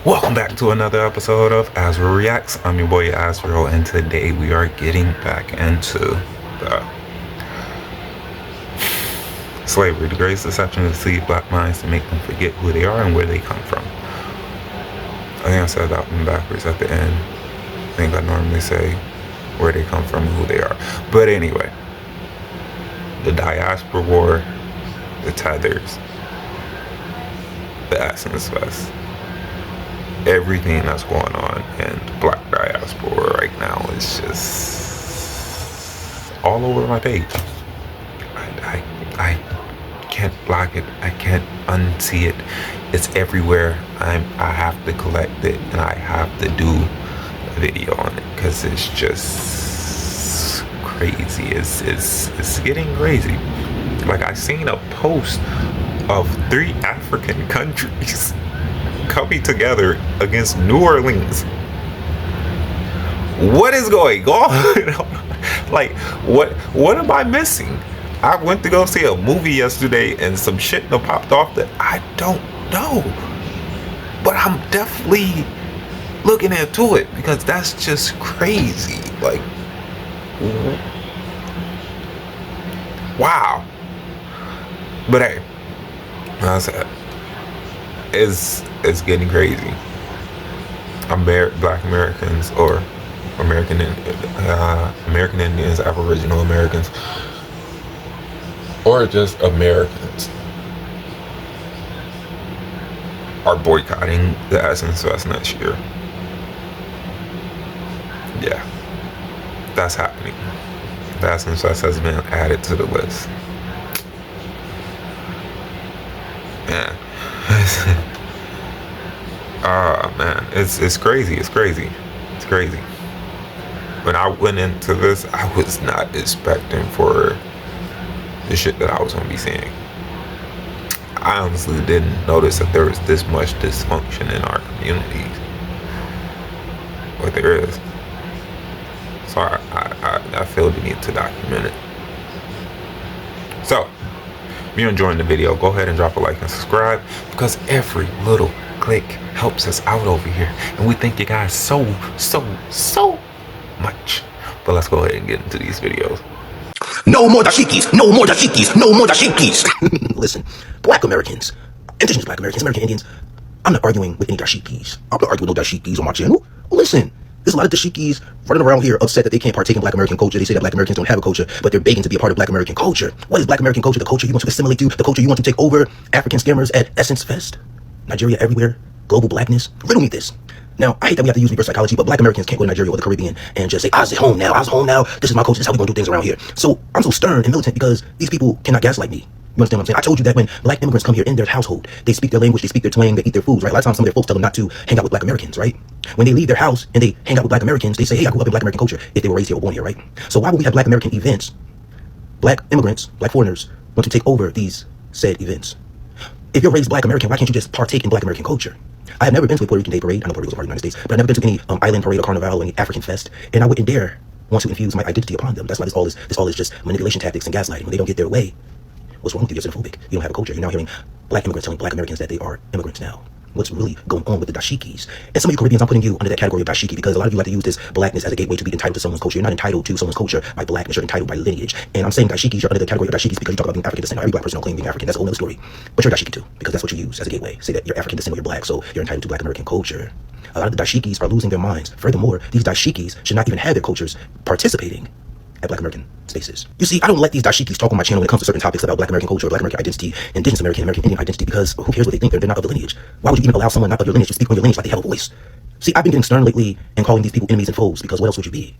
Welcome back to another episode of Azrael Reacts. I'm your boy Azrael, and today we are getting back into the slavery, the greatest deception to deceive black minds to make them forget who they are and where they come from. I think I said that one backwards at the end. I think I normally say where they come from and who they are. But anyway, the diaspora war, the tethers, the Essence Fest, everything that's going on in the black diaspora right now is just all over my page. I can't block it. I can't unsee it. It's everywhere. I have to collect it, and I have to do a video on it because it's just crazy. It's getting crazy. Like, I seen a post of 3 African countries coming together against New Orleans. What is going on? Like, what am I missing? I went to go see a movie yesterday and some shit that popped off that I don't know, but I'm definitely looking into it because that's just crazy. Like, wow. But hey, like I said, it's getting crazy. Black Americans or American Indians, Aboriginal Americans, or just Americans are boycotting the Essence Fest next year. Yeah, that's happening. The Essence Fest has been added to the list. Man. Man, it's crazy. It's crazy. When I went into this, I was not expecting for the shit that I was gonna be seeing. I honestly didn't notice that there was this much dysfunction in our communities, but there is. So I feel the need to document it. So, if you're enjoying the video, go ahead and drop a like and subscribe, because every little click helps us out over here, and we thank you guys so much. But let's go ahead and get into these videos. No more dashikis, no more dashikis, no more dashikis. Listen, black Americans, indigenous black Americans, American Indians, I'm not arguing with any dashikis. I'm not arguing with no dashikis on my channel. Well, listen, there's a lot of dashikis running around here upset that they can't partake in black American culture. They say that black Americans don't have a culture, but they're begging to be a part of black American culture. What is black American culture? The culture you want to assimilate to? The culture you want to take over? African scammers at Essence Fest? Nigeria everywhere? Global blackness? Riddle me this. Now, I hate that we have to use reverse psychology, but black Americans can't go to Nigeria or the Caribbean and just say, I's at home now, I's home now, this is my culture, this is how we're going to do things around here. So I'm so stern and militant because these people cannot gaslight me. You understand what I'm saying? I told you that when black immigrants come here in their household, they speak their language, they speak their twang, they eat their foods, right? A lot of times some of their folks tell them not to hang out with black Americans, right? When they leave their house and they hang out with black Americans, they say, hey, I grew up in black American culture if they were raised here or born here, right? So why would we have black American events? Black immigrants, black foreigners want to take over these said events. If you're raised black American, why can't you just partake in black American culture? I have never been to a Puerto Rican Day Parade. I know Puerto Rico's a part of the United States, but I've never been to any island parade or carnival or any African fest, and I wouldn't dare want to infuse my identity upon them. That's why this all is just manipulation tactics and gaslighting. When they don't get their way, what's wrong with you? You're xenophobic. You don't have a culture. You're now hearing black immigrants telling black Americans that they are immigrants now. What's really going on with the dashikis? And some of you Caribbeans, I'm putting you under that category of dashiki because a lot of you like to use this blackness as a gateway to be entitled to someone's culture. You're not entitled to someone's culture by blackness. You're entitled by lineage. And I'm saying dashikis, you're under the category of dashikis because you talk about being African descent. Every black person will claim being African. That's a whole other story. But you're dashiki too because that's what you use as a gateway. Say that you're African descent or you're black, so you're entitled to black American culture. A lot of the dashikis are losing their minds. Furthermore, these dashikis should not even have their cultures participating at black American spaces. You see, I don't let these dashikis talk on my channel when it comes to certain topics about black American culture, black American identity, indigenous American, American Indian identity, because who cares what they think? They're not of the lineage. Why would you even allow someone not of your lineage to speak on your lineage like they have a voice? See, I've been getting stern lately and calling these people enemies and foes because what else would you be?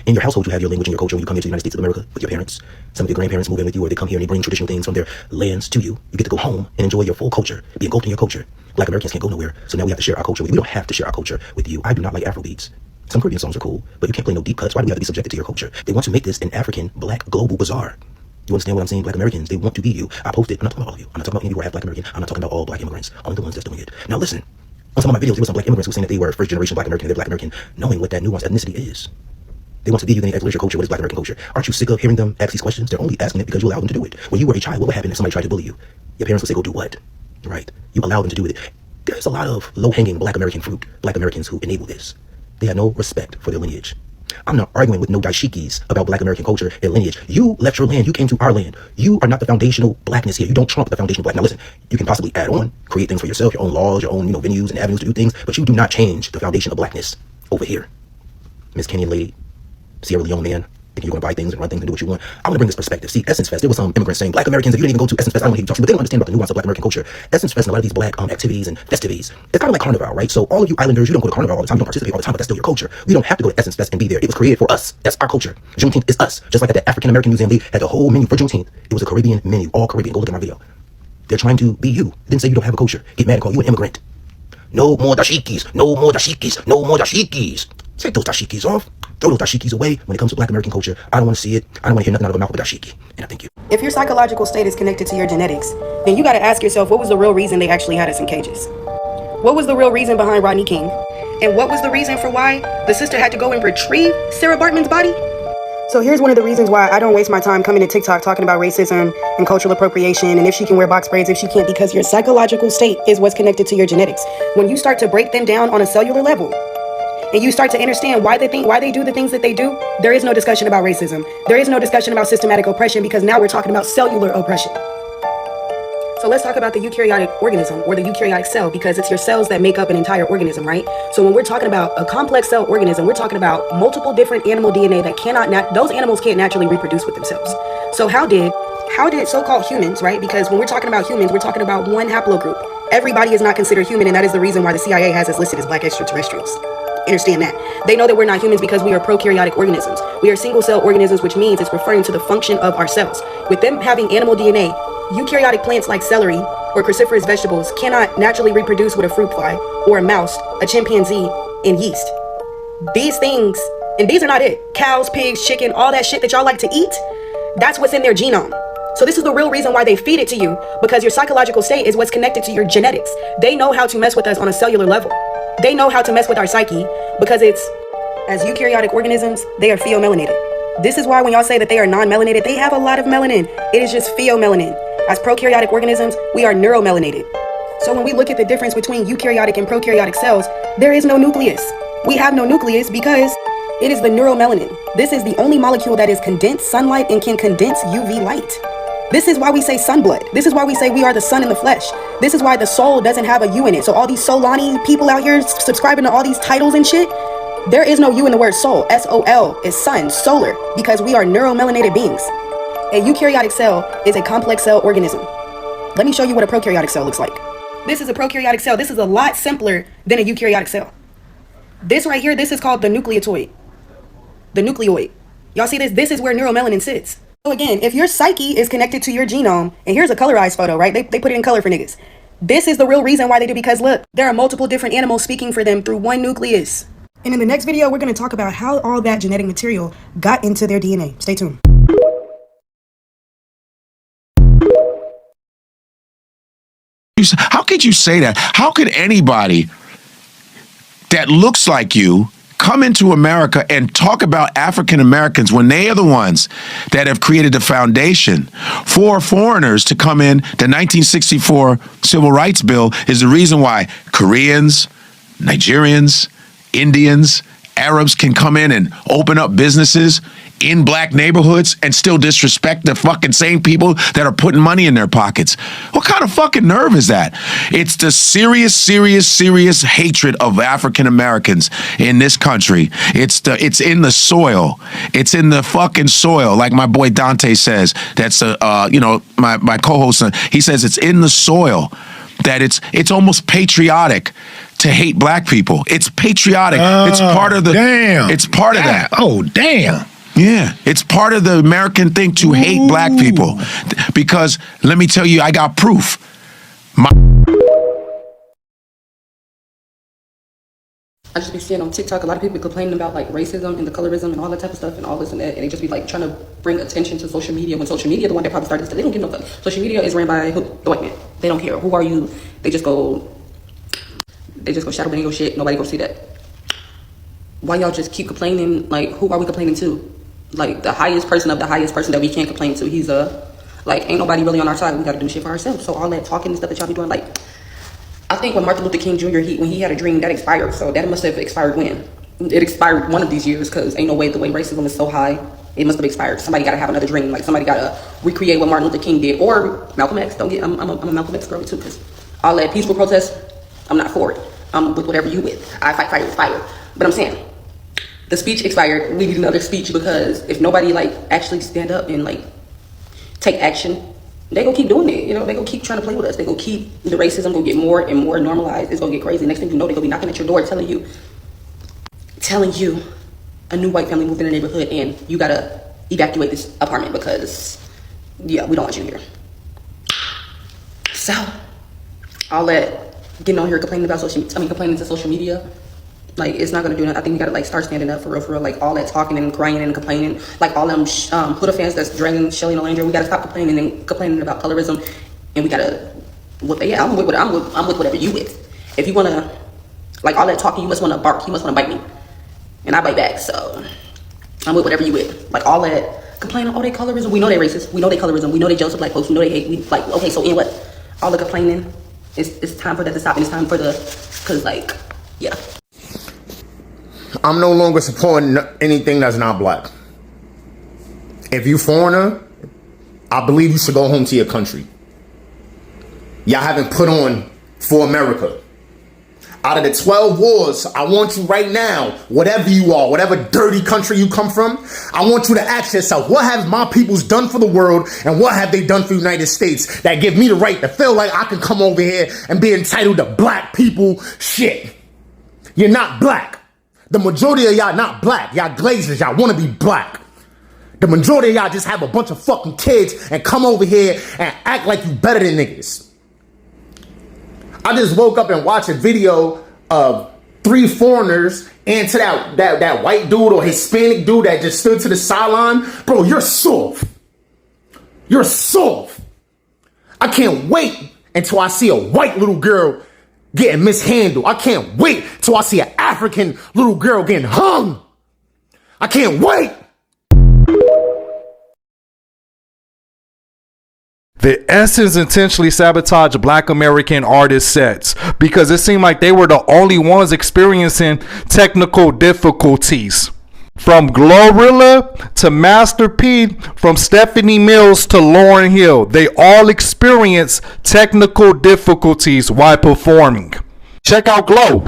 In your household, you have your language and your culture. When you come here to the United States of America with your parents, some of your grandparents move in with you, or they come here and they bring traditional things from their lands to you. You get to go home and enjoy your full culture, be engulfed in your culture. Black Americans can't go nowhere, so now we have to share our culture with you. We don't have to share our culture with you. I do not like Afrobeats. Some Caribbean songs are cool, but you can't play no deep cuts. Why do we have to be subjected to your culture? They want to make this an African, black, global bazaar. You understand what I'm saying? Black Americans, they want to be you. I posted, I'm not talking about all of you. I'm not talking about any of you who are half black American. I'm not talking about all black immigrants. Only the ones that's doing it. Now listen, on some of my videos, there were some black immigrants who were saying that they were first generation black American, they're black American, knowing what that nuanced ethnicity is. They want to be you, then they ask, what is your culture? What is black American culture? Aren't you sick of hearing them ask these questions? They're only asking it because you allowed them to do it. When you were a child, what would happen if somebody tried to bully you? Your parents would say, go do what? Right? You allow them to do it. There's a lot of low-hanging Black American fruit, Black Americans who enable this. They have no respect for their lineage. I'm not arguing with no dashikis about Black American culture and lineage. You left your land. You came to our land. You are not the foundational Blackness here. You don't trump the foundational Black. Now listen, you can possibly add on, create things for yourself, your own laws, your own, venues and avenues to do things, but you do not change the foundation of Blackness over here. Miss Kenyan lady, Sierra Leone man, thinking you're going to buy things and run things and do what you want. I want to bring this perspective. See, Essence Fest, there was some immigrants saying, Black Americans, if you didn't even go to Essence Fest, I don't want to hear you talk to you, but they don't understand about the nuance of Black American culture. Essence Fest and a lot of these Black activities and festivities, it's kind of like Carnival, right? So all of you islanders, you don't go to Carnival all the time, you don't participate all the time, but that's still your culture. You don't have to go to Essence Fest and be there. It was created for us. That's our culture. Juneteenth is us. Just like at the African American Museum, they had the whole menu for Juneteenth. It was a Caribbean menu, all Caribbean. Go look at my video. They're trying to be you. It didn't say you don't have a culture. Get mad and call you an immigrant. No more dashikis. No more dashikis. No more dashikis. Take those dashikis off. Throw those dashikis away. When it comes to Black American culture, I don't want to see it. I don't want to hear nothing out of the mouth of a dashiki. And I thank you. If your psychological state is connected to your genetics, then you got to ask yourself, what was the real reason they actually had us in cages? What was the real reason behind Rodney King? And what was the reason for why the sister had to go and retrieve Sarah Bartman's body? So here's one of the reasons why I don't waste my time coming to TikTok talking about racism and cultural appropriation and if she can wear box braids, if she can't, because your psychological state is what's connected to your genetics. When you start to break them down on a cellular level, and you start to understand why they do the things that they do, there is no discussion about racism. There is no discussion about systematic oppression, because now we're talking about cellular oppression. So let's talk about the eukaryotic organism, or the eukaryotic cell, because it's your cells that make up an entire organism, right? So when we're talking about a complex cell organism, we're talking about multiple different animal DNA that those animals can't naturally reproduce with themselves. So how did so-called humans, right? Because when we're talking about humans, we're talking about one haplogroup. Everybody is not considered human, and that is the reason why the CIA has us listed as Black extraterrestrials. Understand that. They know that we're not humans because we are prokaryotic organisms. We are single cell organisms, which means it's referring to the function of our cells. With them having animal DNA, eukaryotic plants like celery or cruciferous vegetables cannot naturally reproduce with a fruit fly or a mouse, a chimpanzee, and yeast. These things, and these are not it. Cows, pigs, chicken, all that shit that y'all like to eat, that's what's in their genome. So this is the real reason why they feed it to you, because your psychological state is what's connected to your genetics. They know how to mess with us on a cellular level. They know how to mess with our psyche, because as eukaryotic organisms, they are pheomelanated. This is why when y'all say that they are non-melanated, they have a lot of melanin. It is just pheomelanin. As prokaryotic organisms, we are neuromelanated. So when we look at the difference between eukaryotic and prokaryotic cells, there is no nucleus. We have no nucleus because it is the neuromelanin. This is the only molecule that is condensed sunlight and can condense UV light. This is why we say sunblood. This is why we say we are the sun in the flesh. This is why the soul doesn't have a U in it. So all these Solani people out here subscribing to all these titles and shit, there is no U in the word soul. S-O-L is sun, solar, because we are neuromelanated beings. A eukaryotic cell is a complex cell organism. Let me show you what a prokaryotic cell looks like. This is a prokaryotic cell. This is a lot simpler than a eukaryotic cell. This right here, this is called the nucleotoid. The nucleoid. Y'all see this? This is where neuromelanin sits. So again, if your psyche is connected to your genome, and here's a colorized photo, right? They put it in color for niggas. This is the real reason why they do, because look, there are multiple different animals speaking for them through one nucleus. And in the next video, we're going to talk about how all that genetic material got into their DNA. Stay tuned. How could you say that? How could anybody that looks like you come into America and talk about African Americans when they are the ones that have created the foundation for foreigners to come in? The 1964 Civil Rights Bill is the reason why Koreans, Nigerians, Indians, Arabs can come in and open up businesses in Black neighborhoods and still disrespect the fucking same people that are putting money in their pockets. What kind of fucking nerve is that? It's the serious hatred of African Americans in this country. It's in the soil. It's in the fucking soil. Like my boy Dante says, that's my co-host, he says it's in the soil, that it's almost patriotic to hate Black people. It's patriotic. It's part of the damn. It's part of that. Oh, damn. Yeah, it's part of the American thing to hate Black people, because let me tell you, I got proof. I just be seeing on TikTok a lot of people complaining about like racism and the colorism and all that type of stuff and all this and that, and they just be like trying to bring attention to social media when social media, the one that probably started this, they don't give no fuck. Social media is ran by who? The white man. They don't care. Who are you? They just go shadow ban your shit. Nobody go see that. Why y'all just keep complaining? Like, who are we complaining to? Like, the highest person of the highest person that we can't complain to, he's like, ain't nobody really on our side. We gotta do shit for ourselves. So all that talking and stuff that y'all be doing, like, I think when Martin Luther King Jr., when he had a dream, that expired. So that must have expired when? It expired one of these years, because ain't no way, the way racism is so high, it must have expired. Somebody got to have another dream. Like, somebody got to recreate what Martin Luther King did, or Malcolm X. Don't get, I'm a Malcolm X girl too, because all that peaceful protest, I'm not for it. I'm with whatever you with. I fight fire with fire. But I'm saying, the speech expired. We need another speech, because if nobody like actually stand up and like take action, they gonna keep doing it. You know, they gonna keep trying to play with us. They gonna keep, the racism gonna get more and more normalized. It's gonna get crazy. Next thing you know, they gonna be knocking at your door telling you a new white family moved in the neighborhood and you gotta evacuate this apartment because, yeah, we don't want you here. So, all that getting on here complaining about complaining to social media, like, it's not gonna do nothing. I think we gotta like start standing up for real. Like, all that talking and crying and complaining, like all them Twitter fans that's dragging Shelly and Landry, we gotta stop complaining and complaining about colorism, and we gotta, I'm with whatever you with. If you wanna, like, all that talking, you must wanna bark, you must wanna bite me, and I bite back. So I'm with whatever you with. Like, all that complaining, oh, they colorism, we know they racist, we know they colorism, we know they jealous of black folks, we know they hate, we like, okay, so in what? All the complaining, it's time for that to stop, and it's time for cause like, yeah. I'm no longer supporting anything that's not black. If you foreigner, I believe you should go home to your country. Y'all haven't put on for America. Out of the 12 wars, I want you right now, whatever you are, whatever dirty country you come from, I want you to ask yourself, what have my peoples done for the world, and what have they done for the United States that give me the right to feel like I can come over here and be entitled to black people shit? You're not black. The majority of y'all not black. Y'all glazers, y'all want to be black. The majority of y'all just have a bunch of fucking kids and come over here and act like you better than niggas. I just woke up and watched a video of 3 foreigners and to that white dude or Hispanic dude that just stood to the sideline. Bro, you're soft. You're soft. I can't wait until I see a white little girl getting mishandled. I can't wait till I see an African little girl getting hung. I can't wait. The Essence intentionally sabotaged Black American artist sets because it seemed like they were the only ones experiencing technical difficulties. From Glorilla to Master P, from Stephanie Mills to Lauryn Hill, they all experience technical difficulties while performing. Check out Glow.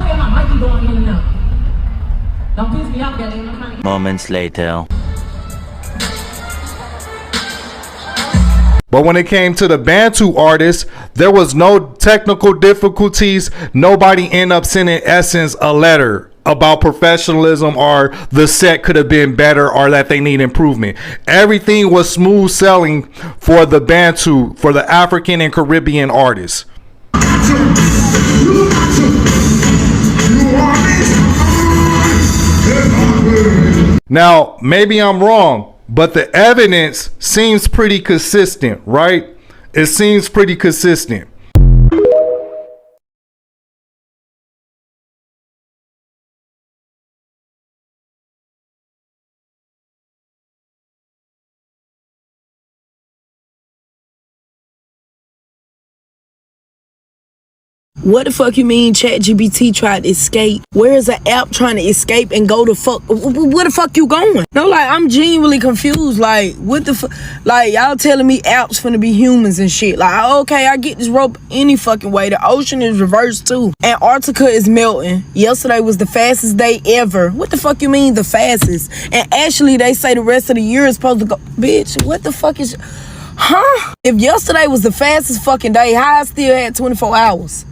Moments later. But when it came to the Bantu artists, there was no technical difficulties. Nobody ended up sending Essence a letter about professionalism or the set could have been better or that they need improvement. Everything was smooth sailing for the Bantu, for the African and Caribbean artists. Now, maybe I'm wrong, but the evidence seems pretty consistent, right? It seems pretty consistent. What the fuck you mean ChatGPT tried to escape? Where is an app trying to escape and go to fuck? Where the fuck you going? No, like, I'm genuinely confused. Like, what the fuck? Like, y'all telling me apps finna be humans and shit. Like, okay, I get this rope any fucking way. The ocean is reversed too. Antarctica is melting. Yesterday was the fastest day ever. What the fuck you mean the fastest? And actually, they say the rest of the year is supposed to go. Bitch, what the fuck is... Huh? If yesterday was the fastest fucking day, how I still had 24 hours?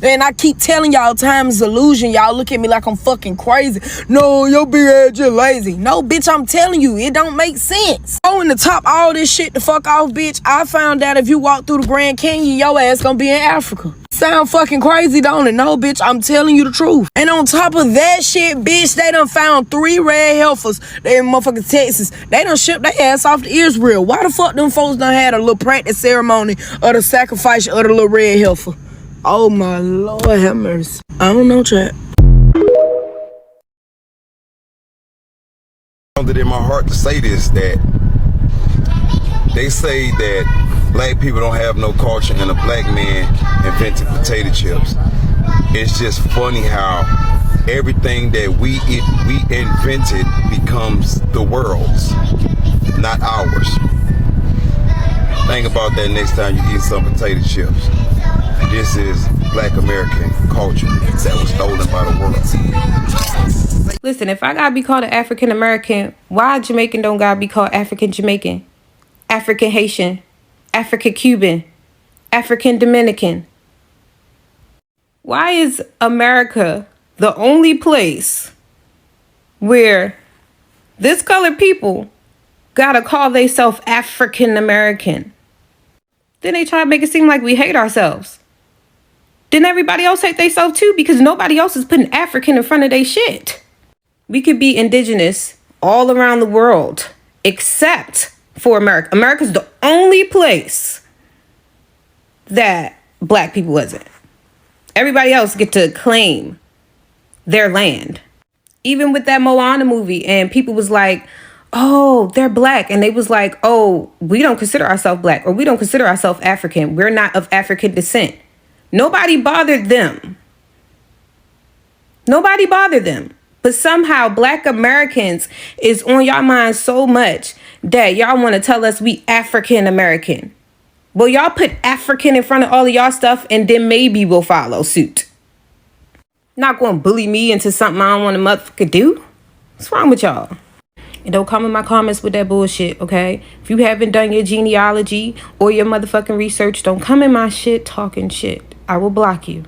And I keep telling y'all time is illusion. Y'all look at me like I'm fucking crazy. No, your big ass just lazy. No, bitch, I'm telling you, it don't make sense. Going to top all this shit the fuck off, bitch. I found out if you walk through the Grand Canyon, your ass gonna be in Africa. Sound fucking crazy, don't it? No, bitch, I'm telling you the truth. And on top of that shit, bitch, they done found 3 red heifers. They in motherfucking Texas. They done shipped their ass off to Israel. Why the fuck them folks done had a little practice ceremony of the sacrifice of the little red heifer? Oh my Lord, have mercy. I don't know, chat. I found it in my heart to say this, that they say that black people don't have no culture and a black man invented potato chips. it's just funny how everything that we invented becomes the world's, not ours. Think about that next time you eat some potato chips. This is Black American culture that was stolen by the world. Listen, if I gotta be called an African American, why Jamaican don't gotta be called African Jamaican, African Haitian, African Cuban, African Dominican? Why is America the only place where this colored people gotta call themselves African American? Then they try to make it seem like we hate ourselves. Then everybody else hate themselves too, because nobody else is putting African in front of their shit. We could be indigenous all around the world, except for America. America's the only place that black people wasn't. Everybody else get to claim their land. Even with that Moana movie, and people was like, oh, they're black. And they was like, oh, we don't consider ourselves black, or we don't consider ourselves African. We're not of African descent. Nobody bothered them. Nobody bothered them. But somehow black Americans is on y'all mind so much that y'all want to tell us we African American. Well, y'all put African in front of all of y'all stuff, and then maybe we'll follow suit. Not going to bully me into something I don't want to motherfucker do. What's wrong with y'all? And don't come in my comments with that bullshit, okay? If you haven't done your genealogy or your motherfucking research, don't come in my shit talking shit. I will block you.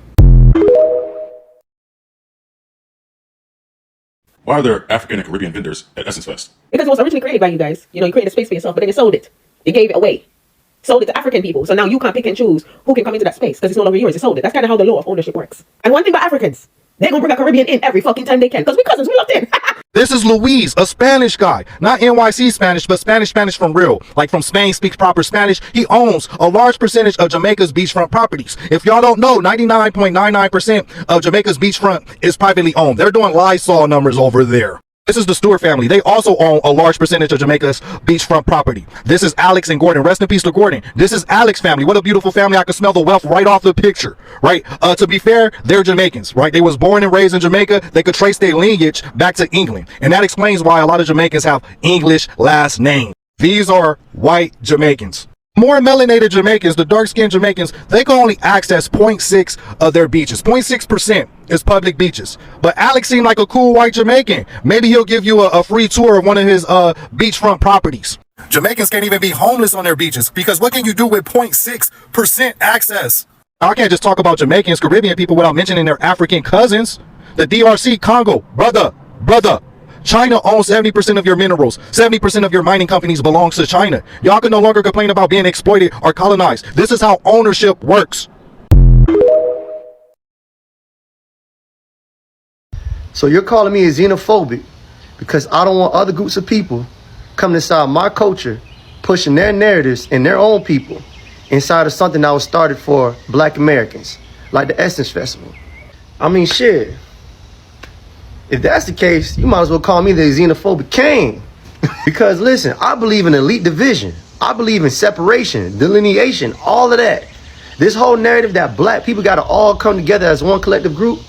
Why are there African and Caribbean vendors at Essence Fest? Because it was originally created by you guys. You know, you created a space for yourself, but then you sold it. You gave it away. Sold it to African people. So now you can't pick and choose who can come into that space because it's no longer yours. You sold it. That's kind of how the law of ownership works. And one thing about Africans, they're going to bring a Caribbean in every fucking time they can because we cousins, we locked in. This is Luis, a Spanish guy. Not NYC Spanish, but Spanish from real. Like from Spain, speaks proper Spanish. He owns a large percentage of Jamaica's beachfront properties. If y'all don't know, 99.99% of Jamaica's beachfront is privately owned. They're doing Lysol numbers over there. This is the Stewart family. They also own a large percentage of Jamaica's beachfront property. This is Alex and Gordon. Rest in peace to Gordon. This is Alex's family. What a beautiful family. I can smell the wealth right off the picture, right? To be fair, they're Jamaicans, right? They was born and raised in Jamaica. They could trace their lineage back to England. And that explains why a lot of Jamaicans have English last names. These are white Jamaicans. More melanated Jamaicans, the dark-skinned Jamaicans, they can only access 0.6 of their beaches. 0.6% is public beaches. But Alex seemed like a cool white Jamaican. Maybe he'll give you a free tour of one of his beachfront properties. Jamaicans can't even be homeless on their beaches because what can you do with 0.6% access? I can't just talk about Jamaicans, Caribbean people without mentioning their African cousins. The DRC, Congo, brother. China owns 70% of your minerals. 70% of your mining companies belongs to China. Y'all can no longer complain about being exploited or colonized. This is how ownership works. So you're calling me a xenophobic because I don't want other groups of people coming inside my culture, pushing their narratives and their own people inside of something that was started for Black Americans, like the Essence Festival. I mean, shit. If that's the case, you might as well call me the xenophobic king. Because listen, I believe in elite division. I believe in separation, delineation, all of that. This whole narrative that black people gotta all come together as one collective group,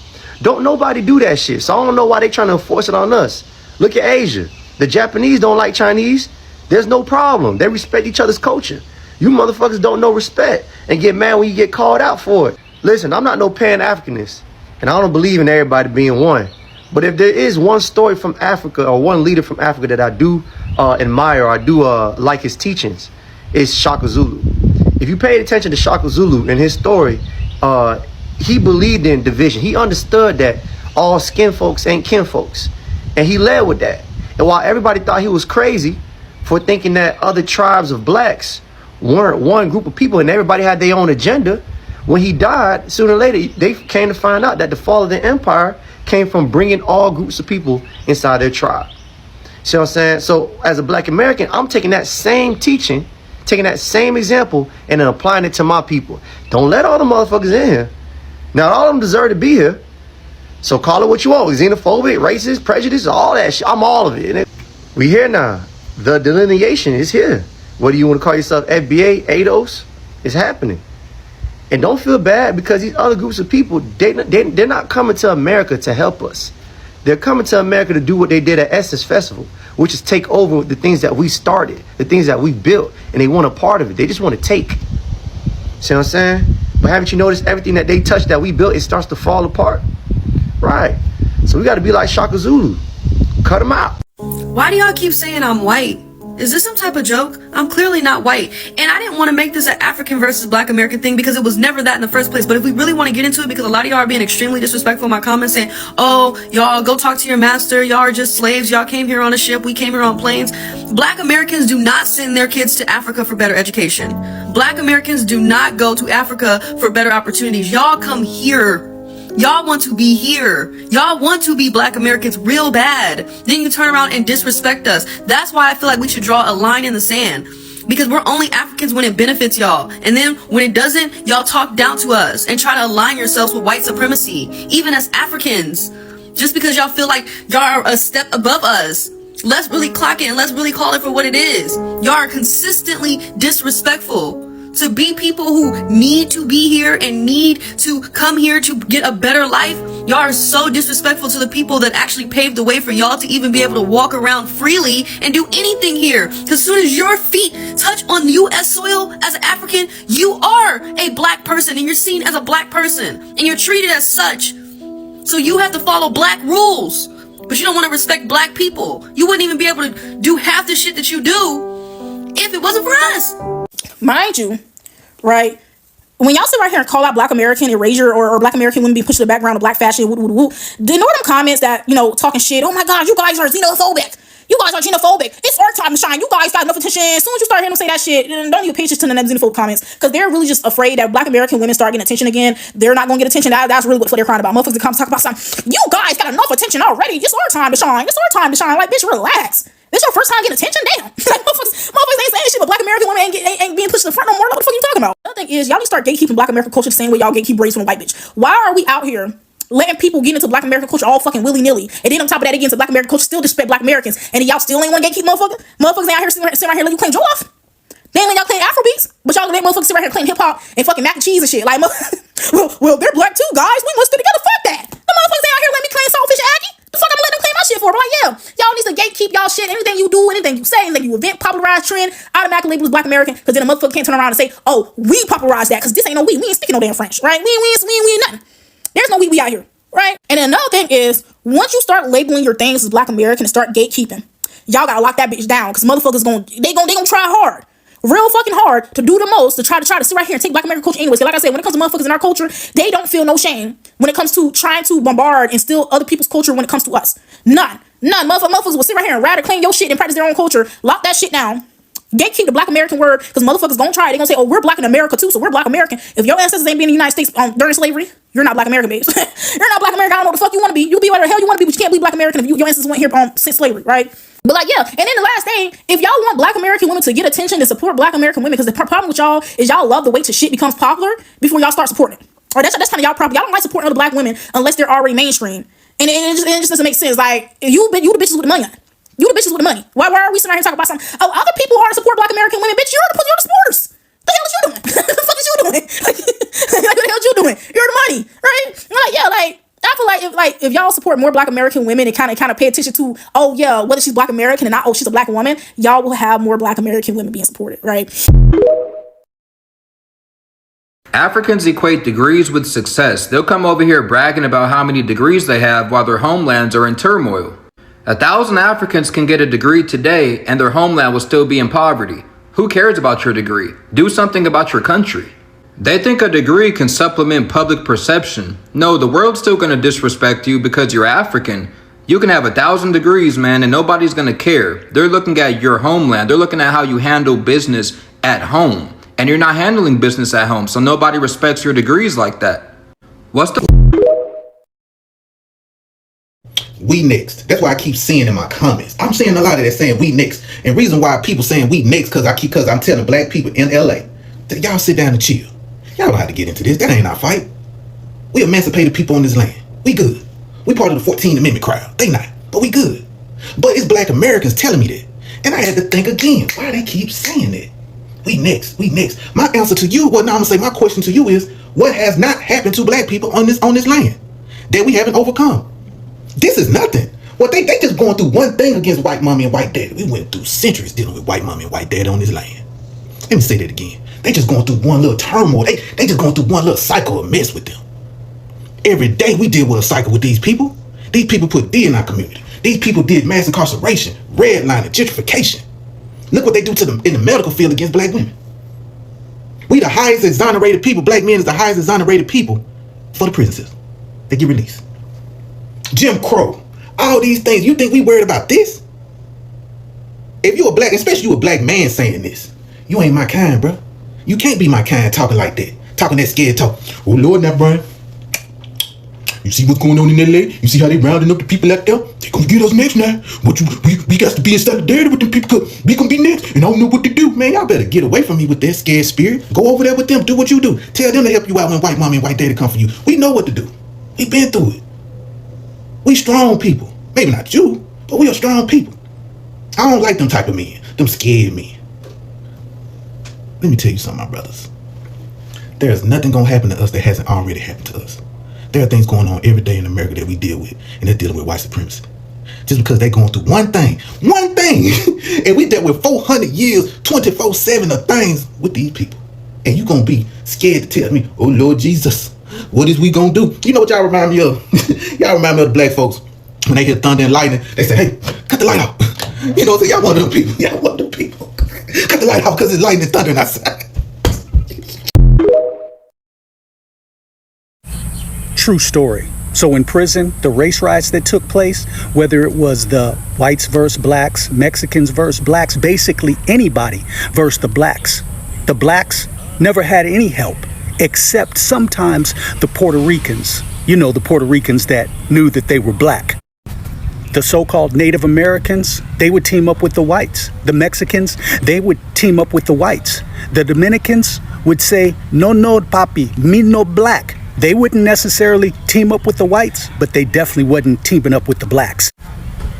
don't nobody do that shit. So I don't know why they trying to enforce it on us. Look at Asia. The Japanese don't like Chinese. There's no problem. They respect each other's culture. You motherfuckers don't know respect and get mad when you get called out for it. Listen, I'm not no Pan-Africanist, and I don't believe in everybody being one. But if there is one story from Africa or one leader from Africa that I do admire, or I do like his teachings, it's Shaka Zulu. If you paid attention to Shaka Zulu and his story, he believed in division. He understood that all skin folks ain't kin folks. And he led with that. And while everybody thought he was crazy for thinking that other tribes of blacks weren't one group of people and everybody had their own agenda, when he died, sooner or later, they came to find out that the fall of the empire came from bringing all groups of people inside their tribe. See what I'm saying? So as a Black American, I'm taking that same teaching, taking that same example, and then applying it to my people. Don't let all the motherfuckers in here. Not all of them deserve to be here. So call it what you want. Xenophobic, racist, prejudice, all that shit. I'm all of it. We here now. The delineation is here. Whether you want to call yourself FBA, ADOS, it's happening. And don't feel bad because these other groups of people, they're not coming to America to help us. They're coming to America to do what they did at Essence Festival, which is take over the things that we started, the things that we built, and they want a part of it. They just want to take. See what I'm saying? But haven't you noticed everything that they touch that we built, it starts to fall apart? Right. So we got to be like Shaka Zulu. Cut them out. Why do y'all keep saying I'm white? Is this some type of joke? I'm clearly not white. And I didn't want to make this an African versus Black American thing because it was never that in the first place. But if we really want to get into it, because a lot of y'all are being extremely disrespectful in my comments saying, oh, y'all go talk to your master. Y'all are just slaves. Y'all came here on a ship. We came here on planes. Black Americans do not send their kids to Africa for better education. Black Americans do not go to Africa for better opportunities. Y'all come here. Y'all want to be here. Y'all want to be Black Americans real bad. Then you turn around and disrespect us. That's why I feel like we should draw a line in the sand. Because we're only Africans when it benefits y'all. And then when it doesn't, y'all talk down to us and try to align yourselves with white supremacy. Even as Africans. Just because y'all feel like y'all are a step above us. Let's really clock it and let's really call it for what it is. Y'all are consistently disrespectful. To be people who need to be here and need to come here to get a better life, y'all are so disrespectful to the people that actually paved the way for y'all to even be able to walk around freely and do anything here. Because as soon as your feet touch on U.S. soil as an African, you are a Black person and you're seen as a Black person and you're treated as such. So you have to follow Black rules, but you don't want to respect Black people. You wouldn't even be able to do half the shit that you do if it wasn't for us. Mind you, right, when y'all sit right here and call out Black American erasure or Black American women being pushed to the background of Black fashion, then know them comments that, talking shit, oh my God, you guys are xenophobic. You guys are xenophobic. It's our time to shine. You guys got enough attention. As soon as you start hearing them say that shit, don't even pay attention to the xenophobic comments because they're really just afraid that Black American women start getting attention again. They're not going to get attention. That's really what they're crying about. Motherfuckers that come talk about something. You guys got enough attention already. It's our time to shine. It's our time to shine. Like, bitch, relax. This your first time getting attention? Damn. Like, motherfuckers ain't saying shit, but Black American women ain't being pushed to the front no more. What the fuck you talking about? Another thing is, y'all need to start gatekeeping Black American culture the same way y'all gatekeep race from a white bitch. Why are we out here letting people get into Black American culture all fucking willy-nilly? And then on top of that, they get into Black American culture, still disrespect Black Americans. And y'all still ain't want to gatekeep motherfuckers? Motherfuckers ain't out here sitting right here like you claim Jollof. They ain't let y'all claim Afrobeats. But y'all let motherfuckers sit right here claim hip-hop and fucking mac and cheese and shit. Like, well, they're Black too, guys. We must stick together. Fuck that. The motherfuckers ain't out here let me claim Saltfish Aggie. The fuck I'm gonna let them claim my shit for? But like, yeah, y'all need to gatekeep y'all shit. Anything you do, anything you say, anything you event, popularize, trend, automatically label as Black American. Because then a motherfucker can't turn around and say, oh, we popularize that. Because this ain't no we. We ain't speaking no damn French, right? We ain't nothing. There's no we out here, right? And then another thing is, once you start labeling your things as Black American and start gatekeeping, y'all gotta lock that bitch down. Because motherfuckers they gonna try hard. Real fucking hard to do the most to try to sit right here and take Black American culture anyways. Like I said, when it comes to motherfuckers in our culture, they don't feel no shame when it comes to trying to bombard and steal other people's culture when it comes to us. None. Motherfuckers will sit right here and rather claim your shit and practice their own culture. Lock that shit down. Gatekeep the Black American word because motherfuckers gonna try it. They gonna say, oh, we're Black in America too, so we're Black American. If your ancestors ain't been in the United States during slavery, you're not Black American, babes. You're not Black American. I don't know what the fuck you want to be. You be whatever the hell you want to be, but you can't be Black American if your ancestors went here since slavery, right? But like, yeah, and then the last thing, if y'all want Black American women to get attention and support Black American women, because the problem with y'all is y'all love to wait till shit becomes popular before y'all start supporting it. Or that's kind of y'all problem. Y'all don't like supporting other Black women unless they're already mainstream. And it just doesn't make sense. Like, you the bitches with the money. You the bitches with the money. Why are we sitting here talking about something? Oh, other people are to support Black American women. Bitch, you're the supporters. The hell is you doing? The fuck is you doing? Like, what the hell is you doing? You're the money, right? Like, yeah, like, I feel like if y'all support more Black American women and kind of pay attention to, oh yeah, whether she's Black American and not, oh, she's a Black woman, y'all will have more Black American women being supported, right? Africans equate degrees with success. They'll come over here bragging about how many degrees they have while their homelands are in turmoil. 1,000 Africans can get a degree today and their homeland will still be in poverty. Who cares about your degree? Do something about your country. They think a degree can supplement public perception. No, the world's still going to disrespect you because you're African. You can have 1,000 degrees, man, and nobody's going to care. They're looking at your homeland. They're looking at how you handle business at home. And you're not handling business at home, so nobody respects your degrees like that. What's the... We next. That's why I keep seeing in my comments. I'm seeing a lot of that saying we next. And reason why people saying we next, because I'm telling Black people in LA that y'all sit down and chill. Y'all don't have to get into this. That ain't our fight. We emancipated people on this land. We good. We part of the 14th Amendment crowd. They not. But we good. But it's Black Americans telling me that. And I had to think again. Why they keep saying that? We next. We next. My answer to you, well, now I'm going to say my question to you is, What has not happened to black people on this land that we haven't overcome? This is nothing. Well, they just going through one thing against white mommy and white daddy. We went through centuries dealing with white mommy and white daddy on this land. Let me say that again. They just going through one little turmoil. They just going through one little cycle of mess with them. Every day we deal with a cycle with these people. These people put D in our community. These people did mass incarceration, redlining, gentrification. Look what they do to them in the medical field against black women. We the highest exonerated people. Black men is the highest exonerated people for the prison system. They get released. Jim Crow. All these things. You think we worried about this? If you a black, especially you a black man saying this, you ain't my kind, bro. You can't be my kind talking like that. Talking that scared talk. Oh Lord, now Brian. You see what's going on in LA? You see how they rounding up the people out there? They gonna get us next now. But we got to be in solidarity with them people because we gonna be next. And I don't know what to do. Man, y'all better get away from me with that scared spirit. Go over there with them. Do what you do. Tell them to help you out when white mommy and white daddy come for you. We know what to do. We been through it. We strong people. Maybe not you, but we are strong people. I don't like them type of men. Them scared men. Let me tell you something, my brothers. There's nothing gonna happen to us that hasn't already happened to us. There are things going on every day in America that we deal with, and they're dealing with white supremacy. Just because they're going through one thing, and we dealt with 400 years, 24/7 of things with these people. And you gonna be scared to tell me, oh Lord Jesus, what is we gonna do? You know what y'all remind me of? Y'all remind me of the black folks. When they hear thunder and lightning, they say, hey, cut the light off. You know, so y'all one of them people. Y'all one of them people. Cut the light off because it's lightning and thunder outside. True story. So in prison, the race riots that took place, whether it was the whites versus blacks, Mexicans versus blacks, basically anybody versus the blacks never had any help, except sometimes the Puerto Ricans. You know, the Puerto Ricans that knew that they were black. The so-called Native Americans, they would team up with the whites. The Mexicans, they would team up with the whites. The Dominicans would say, no, papi, me no black. They wouldn't necessarily team up with the whites, but they definitely wasn't teaming up with the blacks.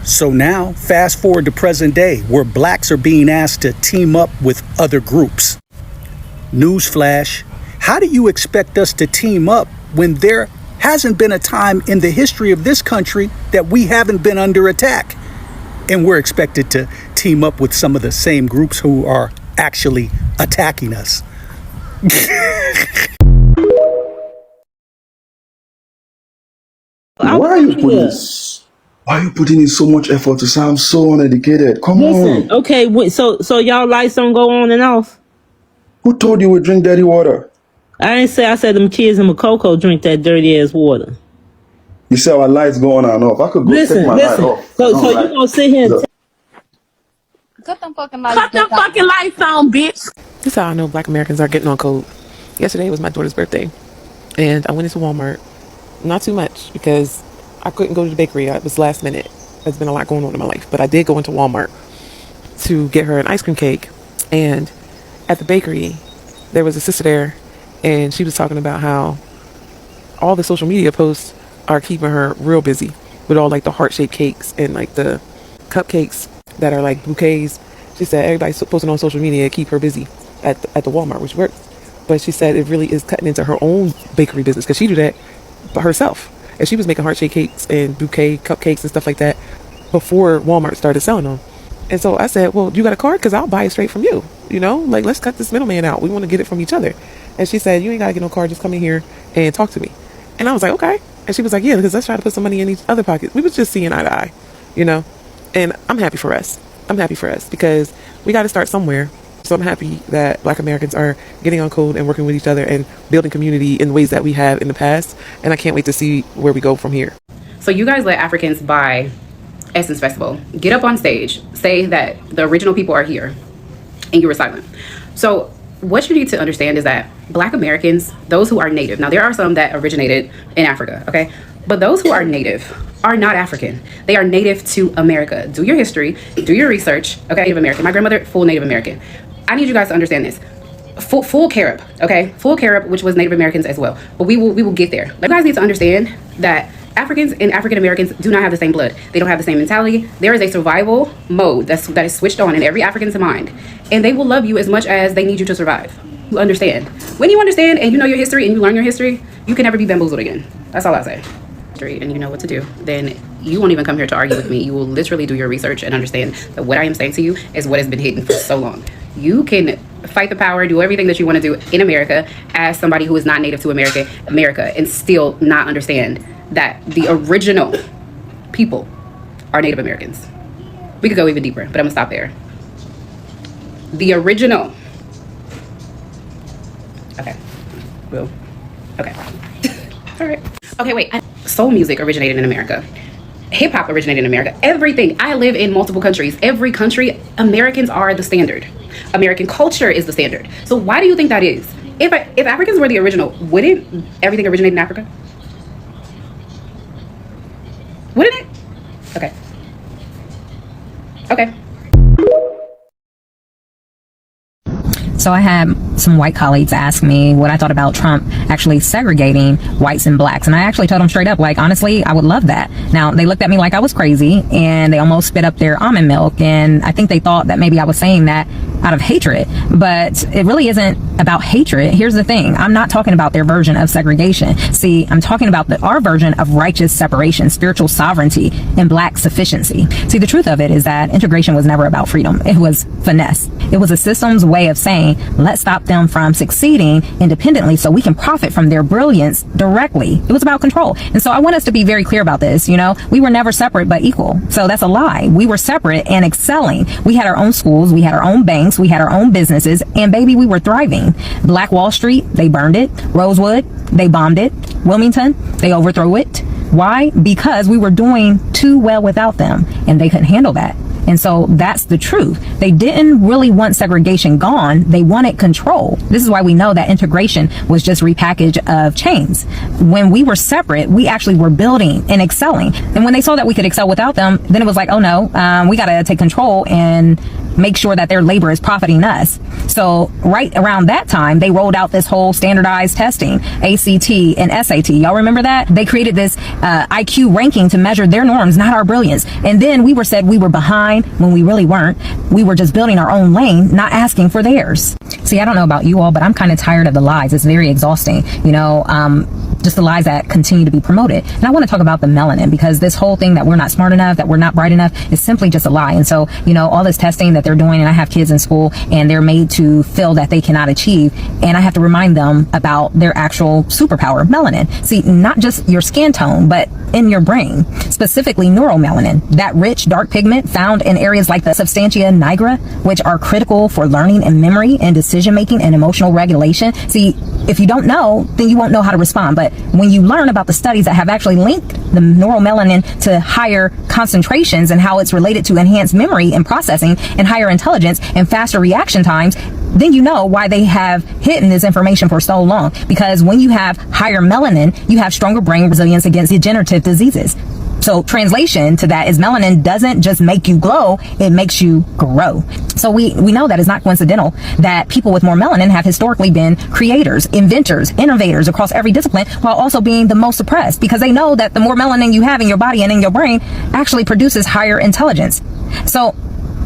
So now, fast forward to present day, where blacks are being asked to team up with other groups. Newsflash, how do you expect us to team up when there hasn't been a time in the history of this country that we haven't been under attack? And we're expected to team up with some of the same groups who are actually attacking us. Why are you putting in so much effort to sound so uneducated? Come on. Okay, so y'all lights don't go on and off? Who told you we drink dirty water? I didn't say. I said them kids in Makoko drink that dirty ass water. You said our lights go on and off. I could go take my light off. So you gonna sit here and cut them fucking lights on, bitch. This is how I know Black Americans are getting on code. Yesterday was my daughter's birthday, and I went into Walmart. Not too much because I couldn't go to the bakery. It was last minute. There's been a lot going on in my life, but I did go into Walmart to get her an ice cream cake. And at the bakery, there was a sister there, and she was talking about how all the social media posts are keeping her real busy with all like the heart-shaped cakes and like the cupcakes that are like bouquets. She said everybody's posting on social media to keep her busy at the Walmart, which works. But she said it really is cutting into her own bakery business because she do that by herself. And she was making heart-shaped cakes and bouquet cupcakes and stuff like that before Walmart started selling them. And so I said, well, you got a card? Because I'll buy it straight from you. You know, like, let's cut this middleman out. We want to get it from each other. And she said, you ain't got to get no card. Just come in here and talk to me. And I was like, okay. And she was like, yeah, because let's try to put some money in each other pockets. We was just seeing eye to eye, you know. And I'm happy for us. I'm happy for us because we got to start somewhere. So I'm happy that Black Americans are getting on code and working with each other and building community in ways that we have in the past. And I can't wait to see where we go from here. So you guys let Africans buy Essence Festival, get up on stage, say that the original people are here, and you were silent. So what you need to understand is that Black Americans, those who are native, now there are some that originated in Africa, okay? But those who are native are not African. They are native to America. Do your history, do your research, okay? Native American. My grandmother, full Native American. I need you guys to understand this. Full Carib, okay? Full Carib, which was Native Americans as well. But we will get there. You guys need to understand that Africans and African Americans do not have the same blood. They don't have the same mentality. There is a survival mode that is switched on in every African's mind. And they will love you as much as they need you to survive. You understand. When you understand and you know your history and you learn your history, you can never be bamboozled again. That's all I say. And you know what to do, then you won't even come here to argue with me. You will literally do your research and understand that what I am saying to you is what has been hidden for so long. You can fight the power, do everything that you want to do in America as somebody who is not native to America, and still not understand that the original people are Native Americans. We could go even deeper, but I'm gonna stop there. The original. Okay. Well. Okay. All right. Okay, wait. Soul music originated in America. Hip hop originated in America. Everything. I live in multiple countries. Every country, Americans are the standard. American culture is the standard. So why do you think that is? If Africans were the original, wouldn't everything originate in Africa? Wouldn't it? Okay. Okay. So I had some white colleagues ask me what I thought about Trump actually segregating whites and blacks. And I actually told them straight up, like, honestly, I would love that. Now, they looked at me like I was crazy and they almost spit up their almond milk. And I think they thought that maybe I was saying that out of hatred, but it really isn't about hatred. Here's the thing. I'm not talking about their version of segregation. See, I'm talking about our version of righteous separation, spiritual sovereignty, and black sufficiency. See, the truth of it is that integration was never about freedom. It was finesse. It was a system's way of saying, let's stop them from succeeding independently so we can profit from their brilliance directly. It was about control. And so I want us to be very clear about this. You know, we were never separate but equal. So that's a lie. We were separate and excelling. We had our own schools. We had our own banks. We had our own businesses. And baby, we were thriving. Black Wall Street, they burned it. Rosewood, they bombed it. Wilmington, they overthrew it. Why? Because we were doing too well without them and they couldn't handle that. And so that's the truth. They didn't really want segregation gone. They wanted control. This is why we know that integration was just repackage of chains. When we were separate, we actually were building and excelling. And when they saw that we could excel without them, then it was like, oh no, we got to take control and make sure that their labor is profiting us. So right around that time, they rolled out this whole standardized testing, ACT and SAT. Y'all remember that? They created this IQ ranking to measure their norms, not our brilliance. And then we were said we were behind when we really weren't. We were just building our own lane, not asking for theirs. See, I don't know about you all, but I'm kind of tired of the lies. It's very exhausting. You know, just the lies that continue to be promoted. And I want to talk about the melanin, because this whole thing that we're not smart enough, that we're not bright enough, is simply just a lie. And so, you know, all this testing that they're doing, and I have kids in school and they're made to feel that they cannot achieve, and I have to remind them about their actual superpower, melanin. See, not just your skin tone, but in your brain, specifically neuromelanin, that rich dark pigment found in areas like the substantia nigra, which are critical for learning and memory and decision making and emotional regulation. See, if you don't know, then you won't know how to respond. But when you learn about the studies that have actually linked the neuromelanin to higher concentrations and how it's related to enhanced memory and processing and higher intelligence and faster reaction times, then you know why they have hidden this information for so long. Because when you have higher melanin, you have stronger brain resilience against degenerative diseases. So translation to that is melanin doesn't just make you glow, it makes you grow. So we know that it's not coincidental that people with more melanin have historically been creators, inventors, innovators across every discipline, while also being the most oppressed, because they know that the more melanin you have in your body and in your brain actually produces higher intelligence. So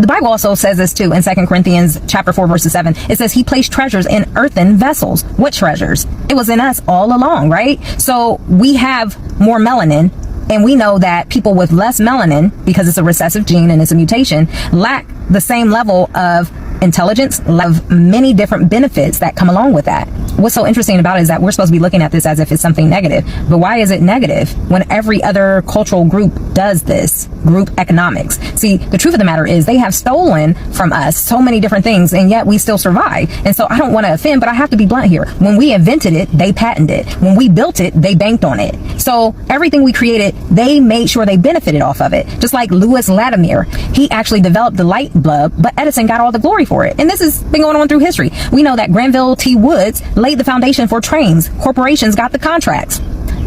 the Bible also says this too in 2 Corinthians chapter 4, verses 7. It says he placed treasures in earthen vessels. What treasures? It was in us all along, right? So we have more melanin, and we know that people with less melanin, because it's a recessive gene and it's a mutation, lack the same level of intelligence, of many different benefits that come along with that. What's so interesting about it is that we're supposed to be looking at this as if it's something negative. But why is it negative when every other cultural group does this? Group economics. See, the truth of the matter is they have stolen from us so many different things, and yet we still survive. And so I don't want to offend, but I have to be blunt here. When we invented it, they patented it. When we built it, they banked on it. So everything we created, they made sure they benefited off of it. Just like Louis Latimer, he actually developed the light bulb, but Edison got all the glory for it. And this has been going on through history. We know that Granville T. Woods laid the foundation for trains. Corporations got the contracts.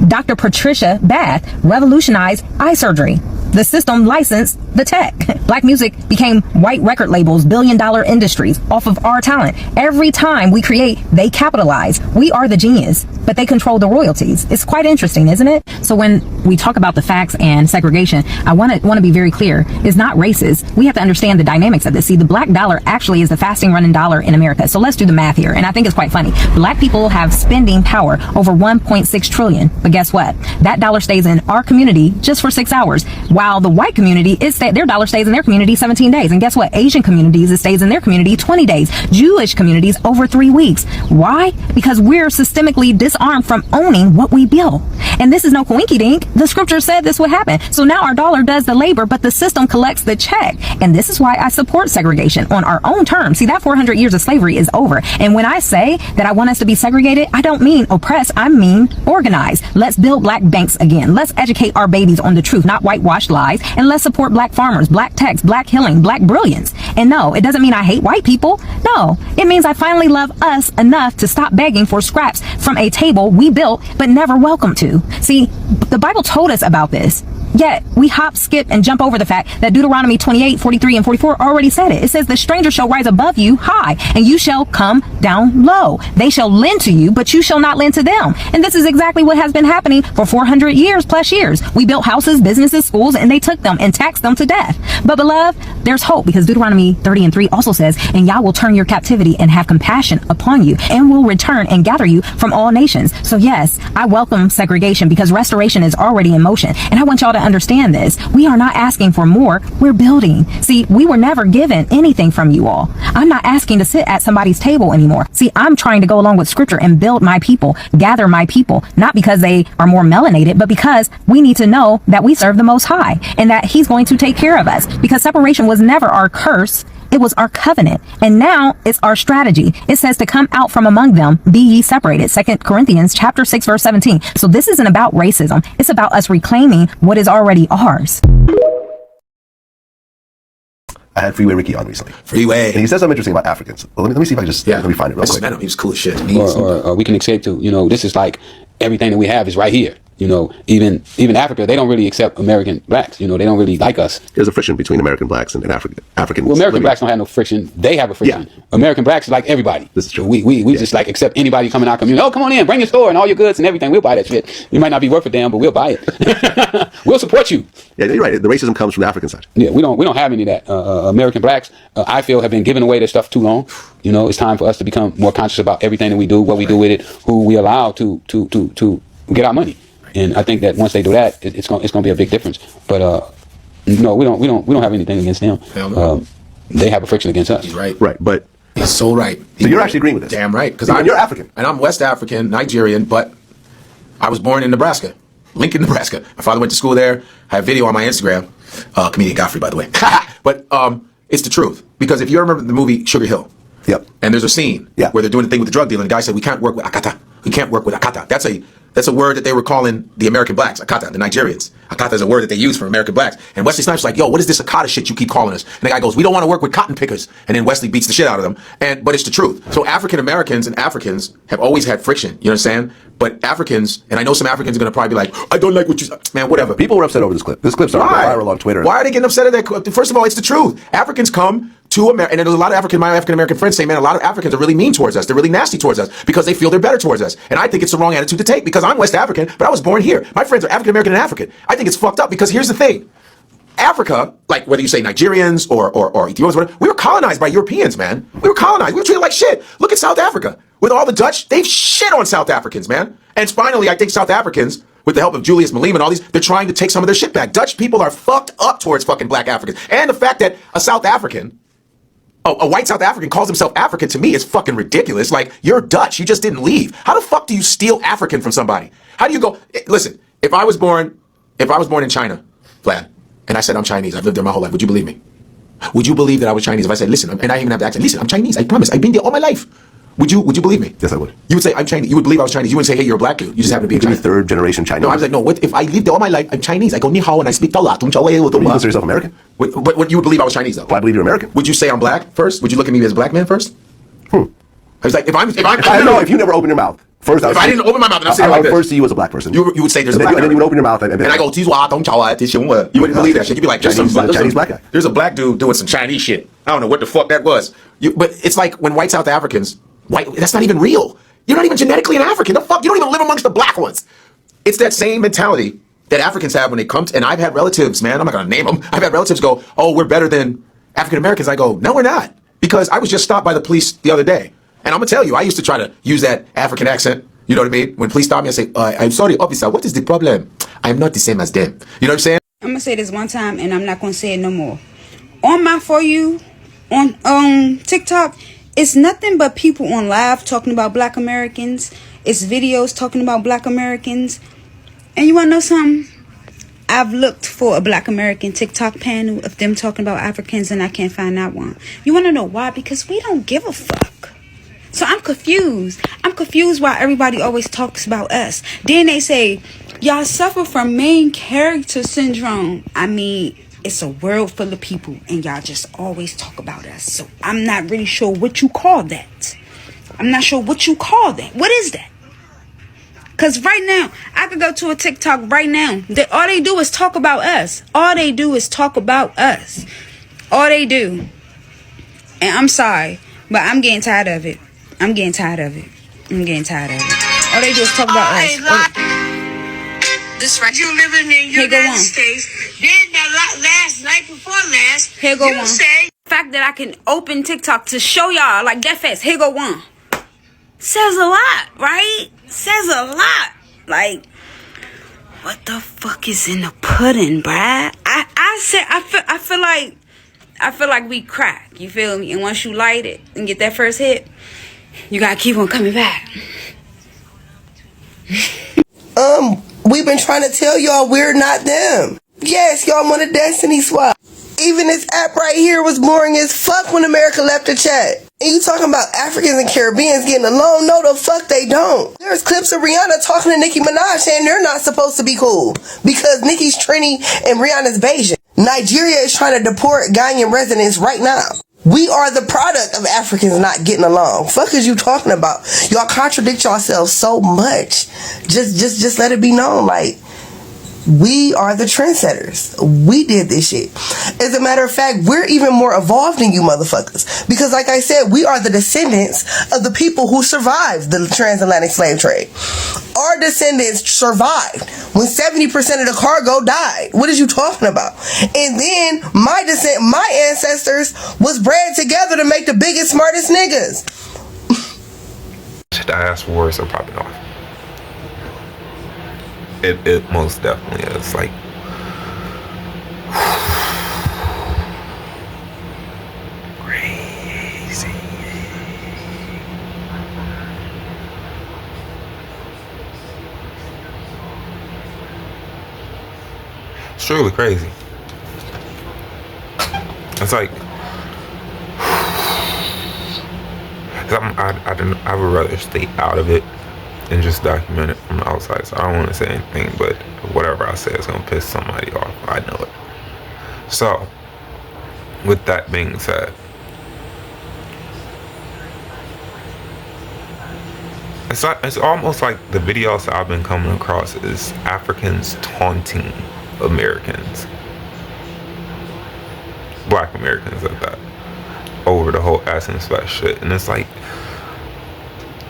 Dr. Patricia Bath revolutionized eye surgery. The system licensed the tech. Black music became white record labels, billion-dollar industries off of our talent. Every time we create, they capitalize. We are the genius, but they control the royalties. It's quite interesting, isn't it? So when we talk about the facts and segregation, I want to be very clear. It's not racist. We have to understand the dynamics of this. See, the black dollar actually is the fastest running dollar in America. So let's do the math here. And I think it's quite funny. Black people have spending power over 1.6 trillion. But guess what? That dollar stays in our community just for 6 hours, while the white community, their dollar stays in their community 17 days. And guess what? Asian communities, it stays in their community 20 days. Jewish communities over 3 weeks. Why? Because we're systemically disarmed from owning what we built. And this is no coinky dink. The scripture said this would happen. So now our dollar does the labor, but the system collects the check. And this is why I support segregation on our own terms. See, that 400 years of slavery is over. And when I say that I want us to be segregated, I don't mean oppress, I mean organize. Let's build black banks again. Let's educate our babies on the truth, not whitewashed lies. And let's support black farmers, black techs, black healing, black brilliance. And no, it doesn't mean I hate white people. No, it means I finally love us enough to stop begging for scraps from a table we built but never welcome to. See, the Bible told us about this. Yet we hop, skip, and jump over the fact that Deuteronomy 28, 43, and 44 already said it. It says the stranger shall rise above you high, and you shall come down low. They shall lend to you, but you shall not lend to them. And this is exactly what has been happening for 400 years plus years. We built houses, businesses, schools, and they took them and taxed them to death. But beloved, there's hope, because Deuteronomy 30 and 3 also says, and Yah will turn your captivity and have compassion upon you, and will return and gather you from all nations. So yes, I welcome segregation, because restoration is already in motion. And I want y'all to understand this. We are not asking for more, we're building. See, we were never given anything from you all. I'm not asking to sit at somebody's table anymore. See, I'm trying to go along with scripture and build my people, gather my people, not because they are more melanated, but because we need to know that we serve the Most High and that He's going to take care of us, because separation was never our curse. It was our covenant. And now it's our strategy. It says to come out from among them, be ye separated. 2 Corinthians chapter 6, verse 17. So this isn't about racism. It's about us reclaiming what is already ours. I had Freeway Ricky on recently. Freeway. And he said something interesting about Africans. Well, let me see if I can just, let me find it real quick. He was cool as shit. Or we can escape to, this is like everything that we have is right here. Even Africa, they don't really accept American blacks. They don't really like us. There's a friction between American blacks and Africans. Well, American blacks don't have no friction. They have a friction. Yeah. American blacks is like everybody. This is true. We just like accept anybody coming our community. Oh, come on in, bring your store and all your goods and everything. We'll buy that shit. You might not be worth a damn, but we'll buy it. We'll support you. Yeah, you're right. The racism comes from the African side. Yeah, we don't have any of that. American blacks, I feel, have been giving away their stuff too long. It's time for us to become more conscious about everything that we do, what we do with it, who we allow to get our money. And I think that once they do that, it's going to be a big difference. But no, we don't have anything against them. They have a friction against us. He's right. Right, but he's so right. So you're actually agreeing with this? Damn right. Because you're African, and I'm West African, Nigerian, but I was born in Nebraska, Lincoln, Nebraska. My father went to school there. I have video on my Instagram. Comedian Godfrey, by the way. But it's the truth, because if you remember the movie Sugar Hill, and there's a scene where they're doing the thing with the drug dealer, and the guy said, "We can't work with Akata. We can't work with Akata." That's a word that they were calling the American blacks, Akata, the Nigerians. Akata is a word that they use for American blacks. And Wesley Snipes was like, "Yo, what is this Akata shit you keep calling us?" And the guy goes, "We don't want to work with cotton pickers." And then Wesley beats the shit out of them. But it's the truth. So African Americans and Africans have always had friction. You understand? But Africans, and I know some Africans are going to probably be like, "I don't like what you..." Man, whatever. People were upset over this clip. This clip's viral on Twitter. Why are they getting upset at that clip? First of all, it's the truth. Africans come to America, and there's a lot of my African American friends say, "Man, a lot of Africans are really mean towards us. They're really nasty towards us because they feel they're better towards us." And I think it's the wrong attitude to take, because I'm West African, but I was born here. My friends are African American and African. I think it's fucked up, because here's the thing. Africa, like whether you say Nigerians or Ethiopians, whatever, we were colonized by Europeans, man. We were colonized. We were treated like shit. Look at South Africa. With all the Dutch, they've shit on South Africans, man. And finally, I think South Africans, with the help of Julius Malema and all these, they're trying to take some of their shit back. Dutch people are fucked up towards fucking black Africans. And the fact that a South African, a white South African calls himself African, to me is fucking ridiculous. Like, you're Dutch, you just didn't leave. How the fuck do you steal African from somebody? How do you go, listen, if I was born in China, Vlad, and I said I'm Chinese, I've lived there my whole life, would you believe me? Would you believe that I was Chinese if I said, listen, and I even have the accent, listen, I'm Chinese, I promise, I've been there all my life. Would you believe me? Yes, I would. You would say, I'm Chinese. You would believe I was Chinese. You wouldn't say, hey, you're a black dude. You just happen to be a Chinese. Third generation Chinese. No, I was like, no, what if I lived there all my life, I'm Chinese. I go ni hao and I speak Talat. You consider yourself American? But you would believe I was Chinese, though? Well, I believe you're American. Would you say I'm black first? Would you look at me as a black man first? I was like, if I'm I don't know, if you never open your mouth. If I didn't open my mouth and I'm saying like this, first see you as a black person. You would say there's a and black then you would open your mouth and I go, you wouldn't believe that shit. You'd be like, Chinese black guy. There's a black dude doing some Chinese shit. I don't know what the fuck that was. But it's like when white South Africans, that's not even real. You're not even genetically an African. The fuck, you don't even live amongst the black ones. It's that same mentality that Africans have when they come to, and I've had relatives, man, I'm not gonna name them. I've had relatives go, oh, we're better than African Americans. I go, no, we're not. Because I was just stopped by the police the other day. And I'm gonna tell you, I used to try to use that African accent. You know what I mean? When police stop me, I say, I'm sorry, officer, what is the problem? I'm not the same as them. You know what I'm saying? I'm gonna say this one time and I'm not gonna say it no more. On my For You, on TikTok, it's nothing but people on live talking about black Americans. It's videos talking about black Americans. And you wanna know something? I've looked for a black American TikTok panel of them talking about Africans and I can't find that one. You wanna know why? Because we don't give a fuck. So I'm confused. I'm confused why everybody always talks about us. Then they say, y'all suffer from main character syndrome. I mean, it's a world full of people and y'all just always talk about us. So I'm not really sure what you call that. I'm not sure what you call that. What is that? Because right now, I could go to a TikTok right now. All they do is talk about us. All they do is talk about us. All they do. And I'm sorry, but I'm getting tired of it. I'm getting tired of it. I'm getting tired of it. All they do is talk about us. This right. You living in the United States. Then that last night before last. Here go you one. Say, the fact that I can open TikTok to show y'all like that fast. Here go one. Says a lot, right? Says a lot. Like, what the fuck is in the pudding, bruh? I feel like we crack. You feel me? And once you light it and get that first hit, you gotta keep on coming back. We've been trying to tell y'all we're not them. Yes, y'all want a destiny swap. Even this app right here was boring as fuck when America left the chat. And you talking about Africans and Caribbeans getting along? No, the fuck they don't. There's clips of Rihanna talking to Nicki Minaj saying they're not supposed to be cool because Nicki's Trini and Rihanna's Bayesian. Nigeria is trying to deport Ghanaian residents right now. We are the product of Africans not getting along. Fuck is you talking about? Y'all contradict yourselves so much. Just let it be known, like, we are the trendsetters. We did this shit. As a matter of fact, we're even more evolved than you motherfuckers. Because like I said, we are the descendants of the people who survived the transatlantic slave trade. Our descendants survived when 70% of the cargo died. What is you talking about? And then my ancestors was bred together to make the biggest, smartest niggas. Diasporas are popping off. It most definitely is. Like, crazy. It's truly crazy. It's like, I would rather stay out of it and just document it from the outside. So I don't want to say anything, but whatever I say is going to piss somebody off. I know it. So, with that being said, it's almost like the videos that I've been coming across is Africans taunting Americans, Black Americans at that, over the whole Essence Fest shit. And it's like,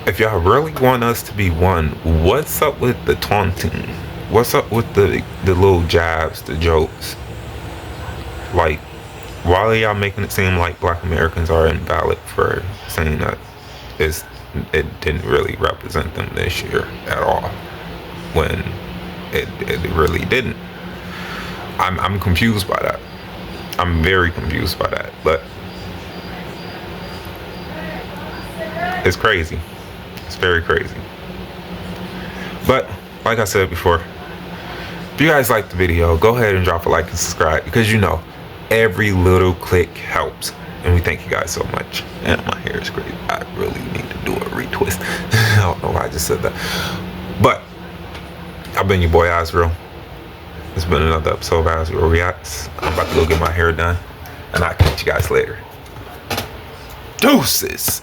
if y'all really want us to be one, what's up with the taunting? What's up with the little jabs, the jokes? Like, why are y'all making it seem like Black Americans are invalid for saying that it didn't really represent them this year at all, when it really didn't? I'm confused by that. I'm very confused by that, but it's crazy. It's very crazy. But like I said before, if you guys like the video, go ahead and drop a like and subscribe, because you know every little click helps. And we thank you guys so much. And my hair is great. I really need to do a retwist. I don't know why I just said that. But I've been your boy Azrael. It's been another episode of Azrael Reacts. I'm about to go get my hair done, and I'll catch you guys later. Deuces.